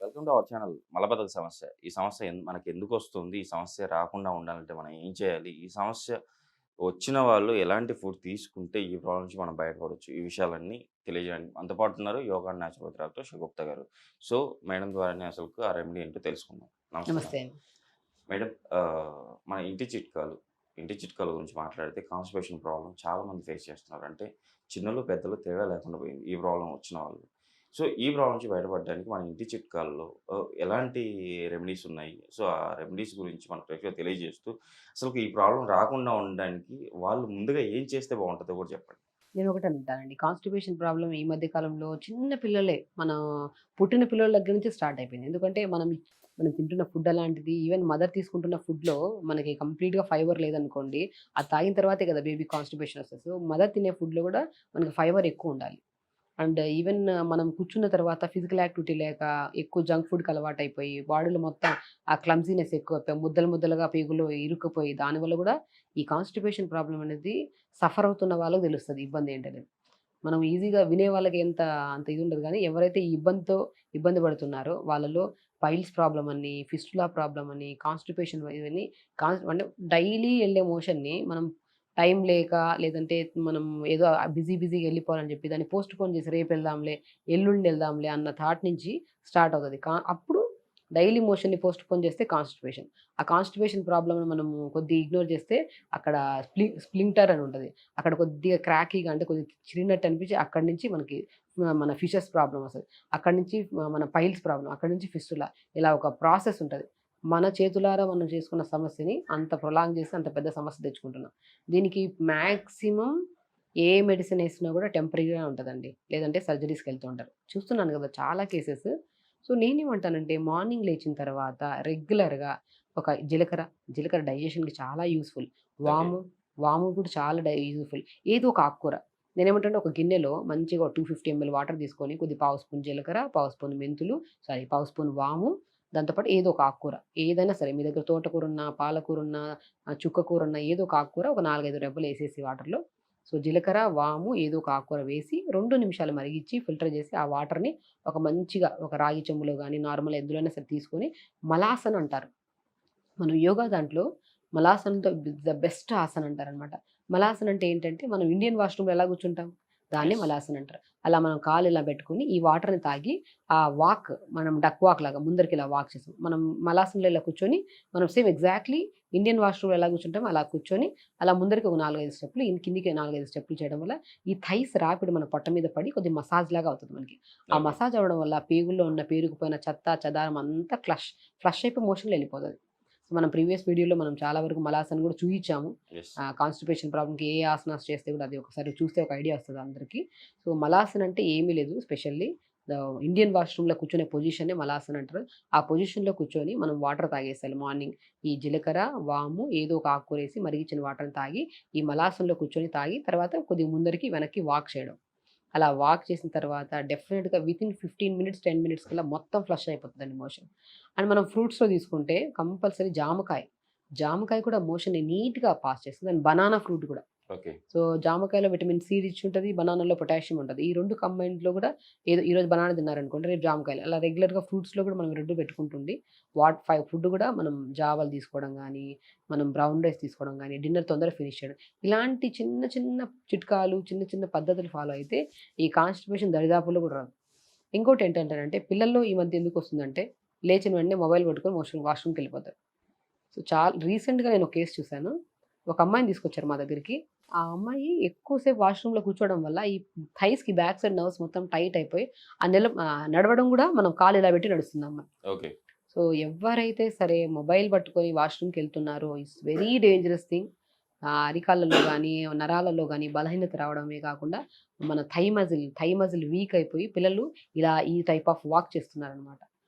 Welcome to our channel. మలబద్ధక సమస్య. ఈ సమస్య మనకెందుకొస్తుంది? ఈ సమస్య రాకుండా ఉండాలంటే మనం ఏం చేయాలి? ఈ సమస్య వచ్చిన వాళ్ళు ఎలాంటి ఫుడ్ తీసుకుంటే ఈ ప్రాబ్లమ్ నుంచి మనం బయటపడొచ్చు? ఈ విషయాలన్నీ తెలియజేయడానికి మనతో పాటు ఉన్నారు yoga and naturopathy doctor Shagufta గారు. సో, మేడం ద్వారానే అసలుకు ఆ రెమెడీ ఏంటో తెలుసుకుందాం. నమస్తే మేడం. నమస్తే అండి. మేడం మన ఇంటి చిట్కాల గురించి మాట్లాడితే కాన్‌స్టిపేషన్ ప్రాబ్లమ్ చాలామంది ఫేస్ చేస్తున్నారు. అంటే చిన్నలు, పెద్దలు తేడా లేకుండా పోయింది ఈ ప్రాబ్లమ్ వచ్చిన వాళ్ళు. సో, ఈ ప్రాబ్లమ్ నుంచి బయటపడడానికి మన ఇంటి చిట్కాల్లో ఎలాంటి రెమెడీస్ ఉన్నాయి? సో, ఆ రెమెడీస్ గురించి మన ప్రేక్షకులకు తెలియజేస్తూ అసలుకు ఈ ప్రాబ్లమ్ రాకుండా ఉండడానికి వాళ్ళు ముందుగా ఏం చేస్తే బావుంటదో కూడా చెప్పండి? నేనొకటే అంటానండి. కాన్‌స్టిపేషన్ ప్రాబ్లమ్ ఈ మధ్య కాలంలో చిన్న పిల్లలే పుట్టిన పిల్లల దగ్గర నుంచి స్టార్ట్ అయిపోయింది. ఎందుకంటే మనం తింటున్న ఫుడ్ అలాంటిది. ఈవెన్ మదర్ తీసుకుంటున్న ఫుడ్‌లో మనకి కంప్లీట్‌గా ఫైబర్ లేదనుకోండి, అది తాగిన తర్వాతే కదా బేబీకి కాన్‌స్టిపేషన్ వస్తది. సో, మదర్ తినే ఫుడ్‌లో కూడా మనకి ఫైబర్ ఎక్కువుండాలి. అండ్ ఈవెన్ మనం కూర్చున్న తర్వాత ఫిజికల్ యాక్టివిటీ లేక ఎక్కువ జంక్ ఫుడ్‌కి అలవాటైపోయి బాడీలో మొత్తం ఆ క్లమ్జీనెస్ ఎక్కువైపోయి ముద్దలు ముద్దలుగా పేగుల్లో ఇరుక్కుపోయి దానివల్ల కూడా ఈ కాన్‌స్టిపేషన్ ప్రాబ్లమ్ అనేది సఫర్ అవుతున్న వాళ్ళకి తెలుస్తది ఇబ్బంది ఏంటనేది. మనం ఈజీగా వినే వాళ్ళకి అంత ఇది ఉండదు గానీ ఎవరైతే ఈ ఇబ్బందితో ఇబ్బంది పడుతున్నారో వాళ్ళలో పైల్స్ ప్రాబ్లమ్ అని, ఫిస్టులా ప్రాబ్లమ్ అని, కాన్‌స్టిపేషన్ ఇవన్నీ అంటే డైలీ ఎళ్ళే మోషన్‌ని మనం టైం లేక లేదంటే మనం ఏదో బిజీగా ఎళ్ళిపోవాలని చెప్పి దాన్ని పోస్ట్‌పోన్ చేసి రేపెళ్దాంలే, ఎల్లుండెళ్దాంలే అన్న థాట్ నుంచి స్టార్ట్ అవుతది. అప్పుడు డైలీ మోషన్‌ని పోస్ట్‌పోన్ చేస్తే కాన్‌స్టిపేషన్. ఆ కాన్‌స్టిపేషన్ ప్రాబ్లమ్‌ని మనము కొద్దిగా ఇగ్నోర్ చేస్తే అక్కడ స్ప్లింటర్ అని ఉంటది. అక్కడ కొద్దిగా క్రాకీగా అంటే కొద్దిగా చిరిగినట్టు అనిపించి అక్కడి నుంచి మనకి మన ఫిషస్ ప్రాబ్లమ్ వస్తది. అక్కడి నుంచి మన పైల్స్ ప్రాబ్లమ్, అక్కడి నుంచి ఫిస్టులా ఇలా ఒక ప్రాసెస్ ఉంటది. మన చేతులారా మనం చేసుకున్న సమస్యని అంత ప్రొలాంగ్ చేసి అంత పెద్ద సమస్య తెచ్చుకుంటున్నాం. దీనికి మాక్సిమం ఏ మెడిసిన్ ఏసినా కూడా టెంపరరీగా ఉంటదండి. లేదంటే సర్జరీస్‌కెళ్తూ ఉంటారు. చూస్తున్నాను గదా! చాలా కేసెస్. సో, నేనేమంటానంటే మార్నింగ్ లేచిన తర్వాత రెగ్యులర్‌గా ఒక జీలకర్ర డైజెషన్‌కి చాలా యూజ్‌ఫుల్. ఓకే. వాము, వాము కూడా చాలా యూజ్‌ఫుల్. ఏదో ఒక ఆకుకూర. నేనేమంటానంటే ఒక గిన్నెలో మంచిగా 250 ఎంఎల్ వాటర్ తీసుకొని పావు స్పూన్ జీలకర్ర, పావు స్పూన్ మెంతులు, పావు స్పూన్ వాము, దాంతో పాటు ఏదో ఒక ఆకుకూర. ఏదైనా సరే మీ దగ్గర తోటకూరున్నా, పాలకూరున్నా, చుక్కకూరున్నా ఏదో ఒక ఆకుకూర ఒక 4, 5 రెబ్బలేసేసి వాటర్‌లో సో, జీలకర్ర, వాము ఏదో ఒక ఆకుకూర వేసి 2 నిమిషాలు మరిగిచ్చి ఫిల్టర్ చేసి ఆ వాటర్‌ని ఒక రాగి చెంబులో గాని, నార్మల్ ఎందులోనైనా సరే తీసుకొని మలాసన్ అంటారు. మనం యోగా దాంట్లో మలాసన్‌తో ద బెస్ట్ ఆసన్ అంటారనమాట. మలాసన్ అంటే ఏంటంటే, మనం ఇండియన్ వాష్‌రూమ్‌లో ఎలా కూర్చుంటాం? దాన్నే యెస్. మలాసన్ అంటారు. అలా మనం కాలు ఇలా పెట్టుకొని, ఈ వాటర్‌ని తాగి, ఆ వాక్ మనం డక్ వాక్ లాగా ముందరికి ఇలా వాక్ చేసాం. మనం మలాసన్‌లో ఇలా కూర్చొని, మనం సేమ్ ఎగ్జాక్ట్‌లీ ఇండియన్ వాష్‌రూమ్‌లో ఎలా కూర్చుంటామో అలా కూర్చొని, అలా ముందరికి ఒక 4, 5 స్టెప్పులు, కిందికి 4, 5 స్టెప్పులు చేయడం వల్ల, ఈ థైస్ రాపిడి మన పొట్ట మీద పడి కొద్దిగా మసాజ్ లాగా అవుతది మనకి. ఆ ఓకే. మసాజ్ అవ్వడం వల్ల పేగుల్లో ఉన్న పేరుకుపోయిన చెత్త, చెదారం అంతా ఫ్లష్ అయిపోయి మోషన్‌లో ఎళ్ళిపోతది. మనం ప్రీవియస్ వీడియోలో మనం చాలా వరకు మలాసన్ గూడా చూయించాము. యెస్. కాన్‌స్టిపేషన్ ప్రాబ్లమ్‌కి ఏ ఆసనాస్ చేస్తే గూడా అది ఒకసారి చూస్తే ఒక ఐడియా వస్తది అందరికి. సో, మలాసన్ అంటే ఏమీ లేదు స్పెషల్లీ ద ఇండియన్ వాష్‌రూమ్‌లో కూర్చునే పొజిషన్‌నే మలాసన్ అంటారు. ఆ పొజిషన్‌లో కూర్చొని మనం వాటర్ తాగేసేయాలి మార్నింగ్. ఈ జీలకర్ర, వాము ఏదో ఒక ఆకుకూరేసి మరిగిచ్చిన వాటర్‌ని తాగి, ఈ మలాసన్‌లో కూర్చొని తాగి తర్వాత కొద్దిగా ముందరికి, వెనక్కి వాక్ చేయడం. అలా వాక్ చేసిన తర్వాత డెఫినిట్‌గా వితిన్ 15 మినిట్స్, 10 మినిట్స్ కల్లా మొత్తం ఫ్లష్ అయిపోతదండి మోషన్. అండ్ మనం ఫ్రూట్స్‌లో తీసుకుంటే కంపల్సరీ జామకాయ. జామకాయ కూడా మోషన్‌ని నీట్‌గా పాస్ చేస్తది. అండ్ బనానా ఫ్రూట్ కూడా. ఓకే. సో, జామకాయలో విటమిన్ సి రిచ్ ఉంటది. బనానాలో పొటాషియం ఉంటది. ఈ 2 కంబైన్డ్‌లో కూడా ఏదో ఈరోజు బనానా తిన్నారనుకోండి, రేపు జామకాయలు. అలా రెగ్యులర్‌గా ఫ్రూట్స్‌లో కూడా మనం ఈ 2 పెట్టుకుంటుండి ఫుడ్ కూడా మనం జావాలు తీసుకోవడం గానీ, మనం బ్రౌన్ రైస్ తీసుకోవడం గానీ, డిన్నర్ తొందరగా ఫినిష్ చేయడం. ఇలాంటి చిన్న చిన్న చిట్కాలు, చిన్న చిన్న పద్ధతులు ఫాలో అయితే ఈ కాన్‌స్టిపేషన్ దరిదాపుల్లో కూడా రాదు. ఇంకోటేంటంటేనంటే పిల్లల్లో ఈ మధ్య ఎందుకొస్తుందంటే, లేచిన వెంటనే మొబైల్ పట్టుకొని వాష్‌రూమ్‌కెళ్ళిపోతారు. సో, రీసెంట్‌గా నేను ఒక కేస్ చూసాను. ఒక అమ్మాయిని తీసుకొచ్చారు మా దగ్గరికి. ఆ అమ్మాయి ఎక్కువ సేపు వాష్‌రూమ్‌లో కూర్చోవడం వల్ల ఈ థైస్‌కి బ్యాక్ సైడ్ నర్వ్స్ మొత్తం టైట్ అయిపోయి నడవడం గూడా మనం కాలు ఇలా పెట్టి నడుస్తుంది ఆ అమ్మాయి. ఓకే. సో, ఎవ్వరైతే సరే మొబైల్ పట్టుకొని వాష్‌రూమ్‌కెళ్తున్నారో ఇట్స్ వెరీ డేంజరస్ థింగ్. అరికాళ్ళలో గానీ, నరాలలో గానీ బలహీనత రావడమే కాకుండా మన థై మజిల్ వీక్ అయిపోయి పిల్లలు ఇలా ఈ టైప్ ఆఫ్ వాక్ చేస్తున్నారనమాట.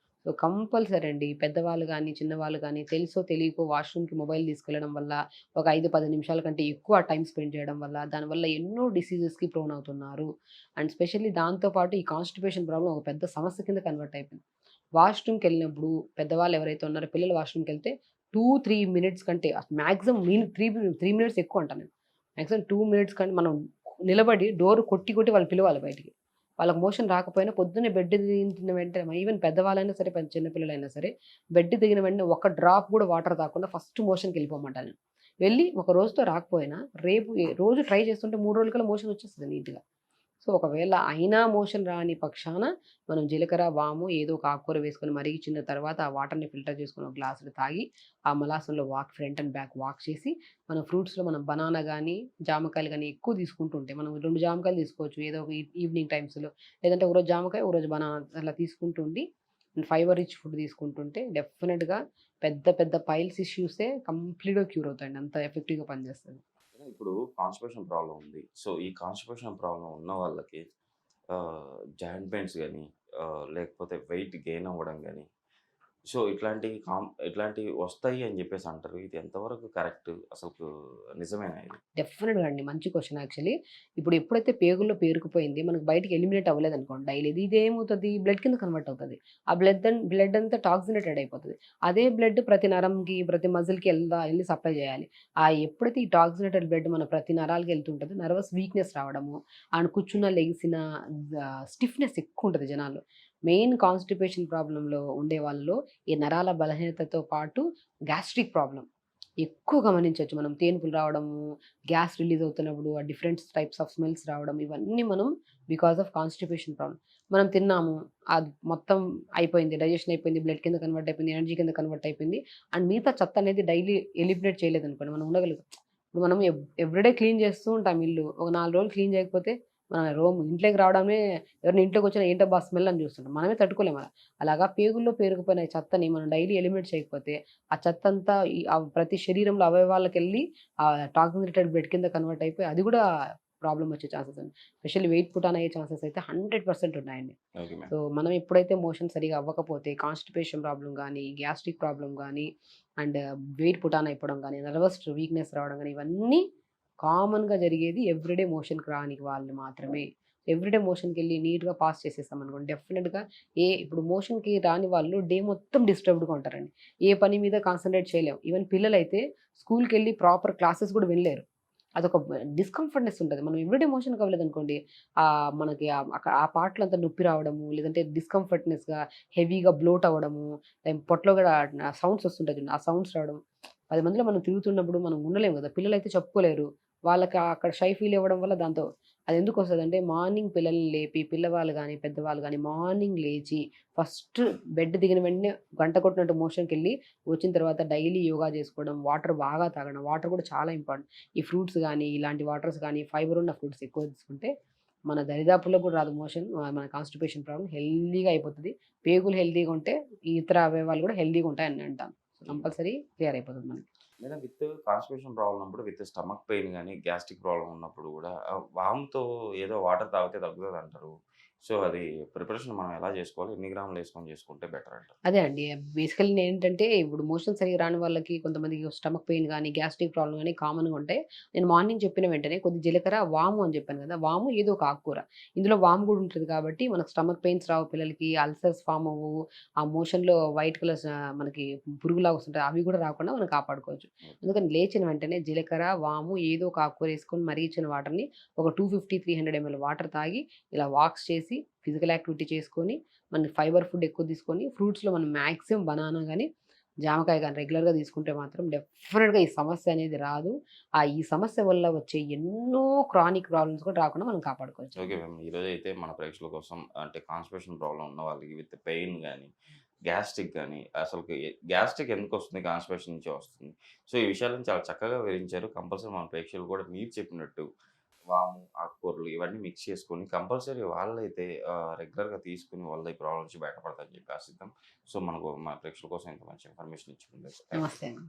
సో, కంపల్సరీ అండి పెద్దవాళ్ళు గానీ, చిన్నవాళ్ళు గానీ తెలుసో తెలియకో వాష్‌రూమ్‌కి మొబైల్ తీసుకెళ్లడం వల్ల ఒక 5, 10 నిమిషాల కంటే ఎక్కువ టైమ్ స్పెండ్ చేయడం వల్ల దానివల్ల ఎన్నో డిసీజెస్‌కి ప్రోన్ అవుతున్నారు. అండ్ స్పెషల్లీ దాంతో పాటు ఈ కాన్‌స్టిపేషన్ ప్రాబ్లమ్ ఒక పెద్ద సమస్య కింద కన్వర్ట్ అయిపోయింది. వాష్‌రూమ్‌కెళ్ళినప్పుడు పెద్దవాళ్ళు ఎవరైతే ఉన్నారో పిల్లలు వాష్‌రూమ్‌కెళ్తే 2, 3 మినిట్స్ కంటే మాక్సిమం 3 మినిట్స్ ఎక్కువ అంటా నేను. మాక్సిమం 2 మినిట్స్ కంటే మనం నిలబడి డోర్ కొట్టి వాళ్ళని పిలవాలి బయటికి. వాళ్ళకి మోషన్ రాకపోయినా పొద్దున్నే బెడ్ దిగిన వెంటనే ఈవెన్ పెద్దవాళ్ళైనా సరే, చిన్న పిల్లలైనా సరే బెడ్ దిగిన వెంటనే ఒక్క డ్రాప్ కూడా వాటర్ తాగకుండా ఫస్ట్ మోషన్‌కి వెళ్ళిపోమంటాను నేను. వెళ్ళి ఒక రోజుతో రాకపోయినా రేపు రోజు ట్రై చేస్తుంటే 3 రోజులకల్లా మోషన్ వచ్చేస్తది నీట్‌గా. సో, ఒకవేళ అయినా మోషన్ రాని పక్షాన మనం జీలకర్ర, వాము ఏదో ఒక ఆకుకూర వేసుకొని మరిగిచ్చిన తర్వాత ఆ వాటర్‌ని ఫిల్టర్ చేసుకొని ఒక గ్లాసులో తాగి, ఆ మలాసంలో ఫ్రంట్ అండ్ బ్యాక్ వాక్ చేసి, మనం ఫ్రూట్స్‌లో మనం బనానా గానీ, జామకాయలు గానీ ఎక్కువ తీసుకుంటూ ఉంటే మనం 2 జామకాయలు తీసుకోవచ్చు. ఏదో ఒక ఈవినింగ్ టైమ్స్‌లో లేదంటే ఒకరోజు జామకాయ, ఒకరోజు బనానా అలా తీసుకుంటూ ఉండి ఫైబర్ రిచ్ ఫుడ్ తీసుకుంటుంటే డెఫినిట్‌గా పెద్ద పెద్ద పైల్స్ ఇష్యూసే కంప్లీట్‌గా క్యూర్ అవుతాయండి. అంత ఎఫెక్టివ్‌గా పనిచేస్తది. ఇప్పుడు కాన్‌స్టిపేషన్ ప్రాబ్లమ్ ఉంది. సో, ఈ కాన్‌స్టిపేషన్ ప్రాబ్లమ్ ఉన్న వాళ్ళకి జాయింట్ పెయిన్స్ గాని, లేకపోతే వెయిట్ గెయిన్ అవ్వడం గాని, సో, ఇట్లాంటివి వస్తాయి అని జెప్పేసి అంటారు. ఇది ఎంతవరకు కరెక్ట్? అసలుకు నిజమేనా ఇది? డెఫినిట్‌గా అండి. మంచి క్వెషన్ యాక్చువల్లీ. ఇప్పుడు ఎప్పుడైతే పేగుల్లో పేరుకుపోయింది, మనకు బయటికి ఎలిమినేట్ అవ్వలేదనుకోండి డైలీ ఇదేమవుతది బ్లడ్ కింద కన్వర్ట్ అవుతది. ఆ బ్లడ్ అంతా టాక్సినేటెడ్ అయిపోతది. అదే బ్లడ్ ప్రతి నరంకి, ప్రతి మజిల్‌కి ఎళ్లి సప్లై చేయాలి. ఎప్పుడైతే ఈ టాక్సినేటెడ్ బ్లడ్ మన ప్రతి నరాలకి ఎళ్తుంటదో నర్వస్ వీక్‌నెస్ రావడము, అండ్ కూర్చున్న లెగిసిన స్టిఫ్‌నెస్ ఎక్కువుంటది జనాల్లో. మెయిన్ కాన్‌స్టిపేషన్ ప్రాబ్లమ్‌లో ఉండే వాళ్ళలో ఈ నరాల బలహీనతతో పాటు గ్యాస్ట్రిక్ ప్రాబ్లమ్ ఎక్కువ గమనించొచ్చు మనం. తేన్పులు రావడము, గ్యాస్ రిలీజ్ అవుతున్నప్పుడు ఆ డిఫరెంట్ టైప్స్ ఆఫ్ స్మెల్స్ రావడం ఇవన్నీ మనం బికాస్ ఆఫ్ కాన్‌స్టిపేషన్ ప్రాబ్లమ్. మనం తిన్నాము, అది మొత్తం అయిపోయింది. డైజెషన్ అయిపోయింది. బ్లడ్ కింద కన్వర్ట్ అయిపోయింది. ఎనర్జీ కింద కన్వర్ట్ అయిపోయింది. అండ్ మిగతా చెత్త అనేది డైలీ ఎలిమినేట్ చేయలేదనుకోండి మనం ఉండగలుగుతాం. ఇప్పుడు మనం ఎవ్రీడే క్లీన్ చేస్తూ ఉంటాం ఇల్లు. ఒక 4 రోజులు క్లీన్ చేయకపోతే మన ఇంట్లోకి రావడమే ఎవరైనా ఇంట్లోకొచ్చినా ఏంటబ్బా స్మెల్ అని చూస్తుంటాం. మనమే తట్టుకోలేం అలా. అలాగా పేగుల్లో పేరుకుపోయిన ఈ చెత్తని మనం డైలీ ఎలిమినేట్ చేయకపోతే ఆ చెత్తంతా ప్రతి శరీరంలో అవయవాలకెళ్ళి టాక్సినేటెడ్ బ్లడ్ కింద కన్వర్ట్ అయిపోయి అది గూడా ప్రాబ్లమ్ వచ్చే ఛాన్సెస్ ఉంది. స్పెషల్లీ వెయిట్ పుట్ ఆన్ అయ్యే ఛాన్సెస్ అయితే 100% ఉన్నాయండి. Okay ma'am. సో, మనం ఎప్పుడైతే మోషన్ సరిగ్గా అవ్వకపోతే కాన్‌స్టిపేషన్ ప్రాబ్లమ్ గానీ, గ్యాస్ట్రిక్ ప్రాబ్లమ్ గానీ, అండ్ వెయిట్ పుట్ ఆన్ అయిపోవడం గానీ, నర్వస్ వీక్‌నెస్ రావడం గానీ, ఇవన్నీ కామన్‌గా జరిగేది ఎవ్రీడే మోషన్‌కి రాని వాళ్ళు మాత్రమే. ఎవ్రీడే మోషన్‌కెళ్ళి నీట్‌గా పాస్ చేసేసామనుకోండి డెఫినిట్‌గా ఇప్పుడు మోషన్‌కి రాని వాళ్ళు డే మొత్తం డిస్టర్బ్డ్‌గా ఉంటారండి. ఏ పని మీద కాన్సంట్రేట్ చేయలేం. ఈవెన్ పిల్లలైతే స్కూల్‌కెళ్ళి ప్రాపర్ క్లాసెస్ గూడా వినలేరు. అదొక డిస్కంఫర్ట్‌నెస్ ఉంటది. మనం ఎవ్రీడే మోషన్‌కి అవ్వలేదనుకోండి, మనకి ఆ పార్ట్‌లో అంతా నొప్పి రావడము, లేదంటే డిస్కంఫర్ట్‌నెస్‌గా, హెవీగా బ్లోట్ అవ్వడము, పొట్టలో గూడా సౌండ్స్ వస్తుంటాయి చూడండి. ఆ సౌండ్స్ రావడం. 10 మందిలో మనం తిరుగుతున్నప్పుడు మనం ఉండలేము గదా! పిల్లలైతే చెప్పుకోలేరు. వాళ్ళకి అక్కడ షై ఫీల్ అవ్వడం వల్ల దాంతో అదెందుకొస్తదంటే మార్నింగ్ పిల్లల్ని లేపి పిల్లవాళ్ళు గాని, పెద్దవాళ్ళు గాని మార్నింగ్ లేచి ఫస్ట్ బెడ్ దిగిన వెంటనే గంట కొట్టినట్టు మోషన్‌కెళ్ళి వచ్చిన తర్వాత డైలీ యోగా చేసుకోవడం, వాటర్ బాగా తాగడం. వాటర్ కూడా చాలా ఇంపార్టెంట్. ఈ ఫ్రూట్స్ గాని, ఇలాంటి వాటర్స్ గాని, ఫైబర్ ఉన్న ఫ్రూట్స్ ఎక్కువ తీసుకుంటే మన దరిదాపుల్లో కూడా రాదు మోషన్. మన కాన్‌స్టిపేషన్ ప్రాబ్లమ్ హెల్తీగా అయిపోతది. పేగులు హెల్తీగా ఉంటే ఇతర అవయవాలు కూడా హెల్తీగా ఉంటాయని అంటాను. కంపల్సరీ క్లియర్ అయిపోతది మనకి. లేదా విత్ కాన్‌స్టిపేషన్ ప్రాబ్లమ్ ఉన్నప్పుడు విత్ స్టమక్ పెయిన్ గాని, గ్యాస్ట్రిక్ ప్రాబ్లమ్ ఉన్నప్పుడు గూడా వాముతో ఏదో వాటర్ తాగితే తగ్గుతదంటారు. సో, అది ప్రిపరేషన్ మనం ఎలా జేసుకోవాలి? ఎన్ని గ్రాములేసుకొని చేసుకుంటే బెటర్ అంటారు? అదే అండి. బేసికల్లీ నేనేంటంటే ఇప్పుడు మోషన్ సరిగ్గా రాని వాళ్ళకి కొంతమందికి స్టమక్ పెయిన్ గాని, గ్యాస్ట్రిక్ ప్రాబ్లమ్ గాని కామన్‌గా ఉంటాయి. నేను మార్నింగ్ చెప్పిన వెంటనే కొద్ది జీలకర్ర, వాము అని చెప్పాను కదా! వాము ఏదో ఒక ఆకుకూర. ఇందులో వాము కూడా ఉంటది కాబట్టి మనకు స్టమక్ పెయిన్స్ రావు పిల్లలకి. అల్సర్స్ ఫార్మ్ అవ్వవు. ఆ మోషన్‌లో వైట్ కలర్స్ మనకి పురుగులాగా వస్తుంటాయి. అవి కూడా రాకుండా మనం కాపాడుకోవచ్చు. అందుకని లేచిన వెంటనే జీలకర్ర, వాము ఏదో ఒక ఆకుకూర ఏసుకొని మరిగించిన వాటర్‌ని ఒక 250, 300 ఎంఎల్ వాటర్ తాగి ఇలా వాక్స్ చేసి ఫిజికల్ యాక్టివిటీ చేసుకొని మన ఫైబర్ ఫుడ్ ఎక్కువ తీసుకొని ఫ్రూట్స్‌లో మనం మాక్సిమం బనానా గాని, జామకాయ గాని రెగ్యులర్‌గా తీసుకుంటే మాత్రం డెఫినిట్‌గా ఈ సమస్య అనేది రాదు. ఈ సమస్య వల్ల వచ్చే ఎన్నో క్రానిక్ ప్రాబ్లమ్స్ కూడా రాకుండా మనం కాపాడుకోవచ్చు. Okay ma'am. ఈరోజైతే మన ప్రేక్షకుల కోసం అంటే కాన్‌స్టిపేషన్ ప్రాబ్లమ్ ఉన్న వాళ్ళకి విత్ పెయిన్ గాని, గ్యాస్ట్రిక్ గాని అసలుకి గ్యాస్ట్రిక్ ఎందుకొస్తుంది? కాన్‌స్టిపేషన్ నుంచే వస్తుంది. సో, ఈ విషయాలను చాలా చక్కగా వివరించారు. కంపల్సరీ మన ప్రేక్షకులు కూడా మీరు చెప్పినట్టు వాము, ఆకుకూరలు ఇవన్నీ మిక్స్ చేసుకొని కంపల్సరీ వాళ్ళైతే రెగ్యులర్‌గా తీసుకొని వాళ్ళ ఈ ప్రాబ్లమ్ నుంచి బయటపడతారని చెప్పి ఆశిద్దాం. సో, మన ప్రేక్షకుల కోసం ఇంత మంచి ఇన్ఫర్మేషన్ ఇచ్చినందుకు థాంక్ యూ. నమస్తే అండి.